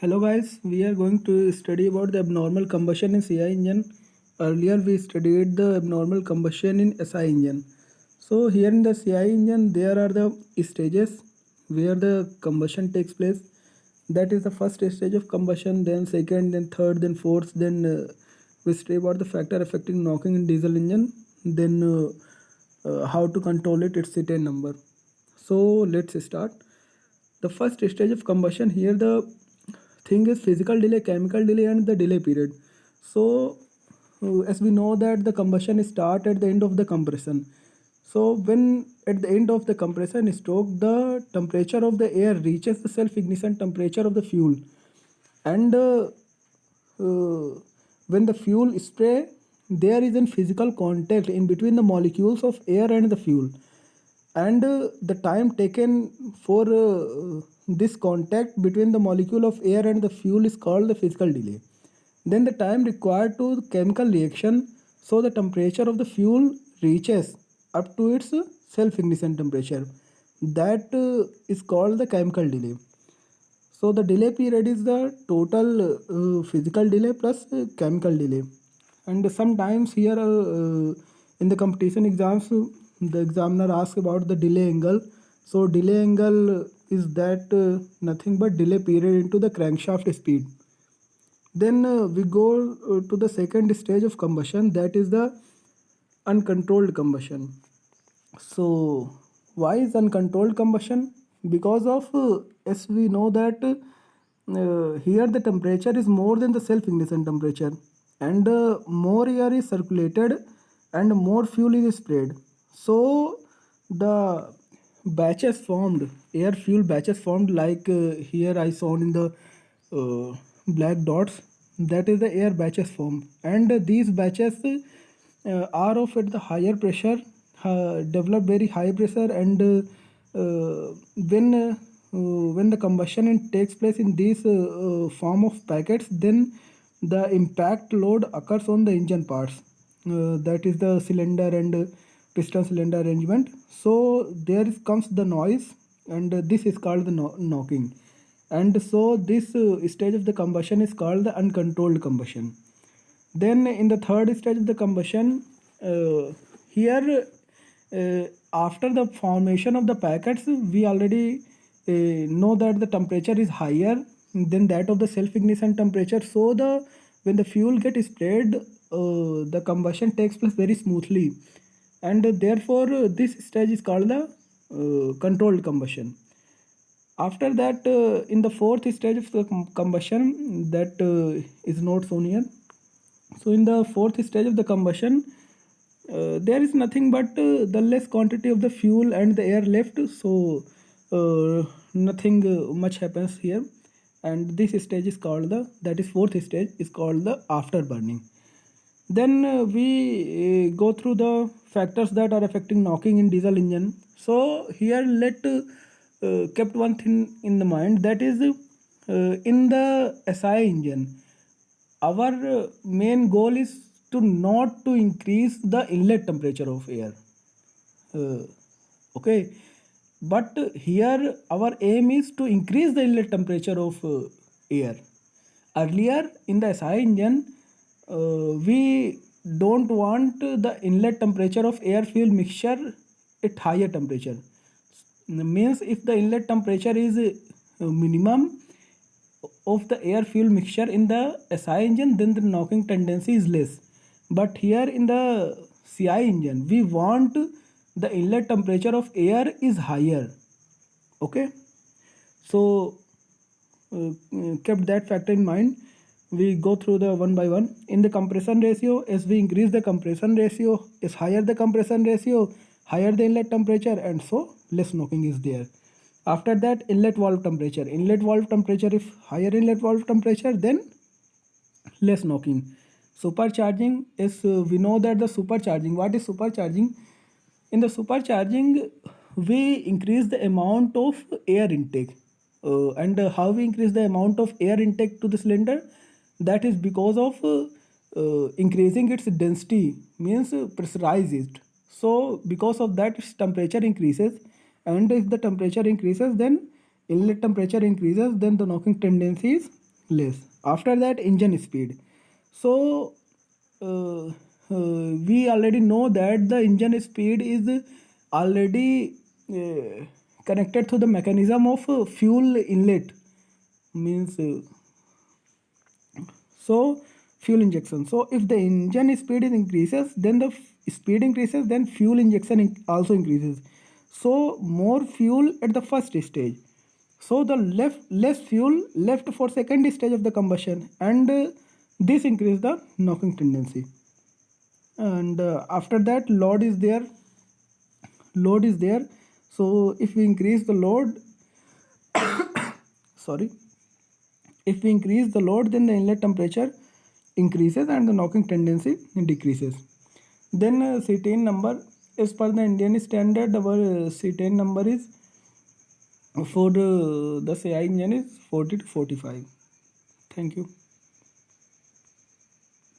Hello guys, we are going to study about the abnormal combustion in CI engine. Earlier we studied the abnormal combustion in SI engine. So here in the CI engine there are the stages where the combustion takes place. That is the first stage of combustion, then second, then third, then fourth, then we study about the factor affecting knocking in diesel engine, then how to control its CTN number. So let's start. The first stage of combustion, here the thing is physical delay, chemical delay, and the delay period. So as we know that the combustion start at the end of the compression. So when at the end of the compression stroke, the temperature of the air reaches the self ignition temperature of the fuel, and when the fuel spray, there is a physical contact in between the molecules of air and the fuel, and the time taken for this contact between the molecule of air and the fuel is called the physical delay. Then the time required to chemical reaction, so the temperature of the fuel reaches up to its self ignition temperature, that is called the chemical delay. So the delay period is the total physical delay plus chemical delay. And sometimes here in the competition exams, the examiner asks about the delay angle. So delay angle is that nothing but delay period into the crankshaft speed. Then we go to the second stage of combustion, that is the uncontrolled combustion. So why is uncontrolled combustion? Because of as we know that here the temperature is more than the self ignition temperature, and more air is circulated and more fuel is sprayed. So the batches formed, air fuel batches formed, like here I saw in the black dots, that is the air batches formed, and these batches are of at the higher pressure, develop very high pressure, and when the combustion takes place in this form of packets, then the impact load occurs on the engine parts, that is the cylinder and piston cylinder arrangement. So comes the noise, and this is called the knocking. And so this stage of the combustion is called the uncontrolled combustion. Then in the third stage of the combustion, here after the formation of the packets, we already know that the temperature is higher than that of the self ignition temperature. So when the fuel gets sprayed, the combustion takes place very smoothly, and therefore this stage is called the controlled combustion. After that, in the fourth stage of the combustion, that is not shown here. So in the fourth stage of the combustion, there is nothing but the less quantity of the fuel and the air left. So nothing much happens here, and this stage is called that is fourth stage is called the after burning. Then we go through the factors that are affecting knocking in diesel engine. So here let kept one thing in the mind, that is in the SI engine, our main goal is to not to increase the inlet temperature of air. Okay, but here our aim is to increase the inlet temperature of air. Earlier in the SI engine, we don't want the inlet temperature of air fuel mixture at higher temperature. Means if the inlet temperature is minimum of the air fuel mixture in the SI engine, then the knocking tendency is less. But here in the CI engine, we want the inlet temperature of air is higher. Okay, so kept that factor in mind, we go through the one by one. In the compression ratio, as we increase the compression ratio, is higher the compression ratio, higher the inlet temperature, and so less knocking is there. After that, inlet valve temperature. Inlet valve temperature, if higher inlet valve temperature, then less knocking. Supercharging is we know that the supercharging. What is supercharging? In the supercharging, we increase the amount of air intake. And how we increase the amount of air intake to the cylinder? That is because of increasing its density, means pressurize it. So because of that, its temperature increases, and if the temperature increases, then inlet temperature increases, then the knocking tendency is less. After that, engine speed. So uh, we already know that the engine speed is already connected to the mechanism of fuel inlet, means so fuel injection. So if the engine speed is increases, then the speed increases, then fuel injection also increases. So more fuel at the first stage, so the less fuel left for second stage of the combustion, and this increase the knocking tendency. And after that, load is there. So if we increase the load, sorry, if we increase the load, then the inlet temperature increases and the knocking tendency decreases. Then cetane number, as per the Indian standard, our cetane number is for the CI engine is 40 to 45. Thank you.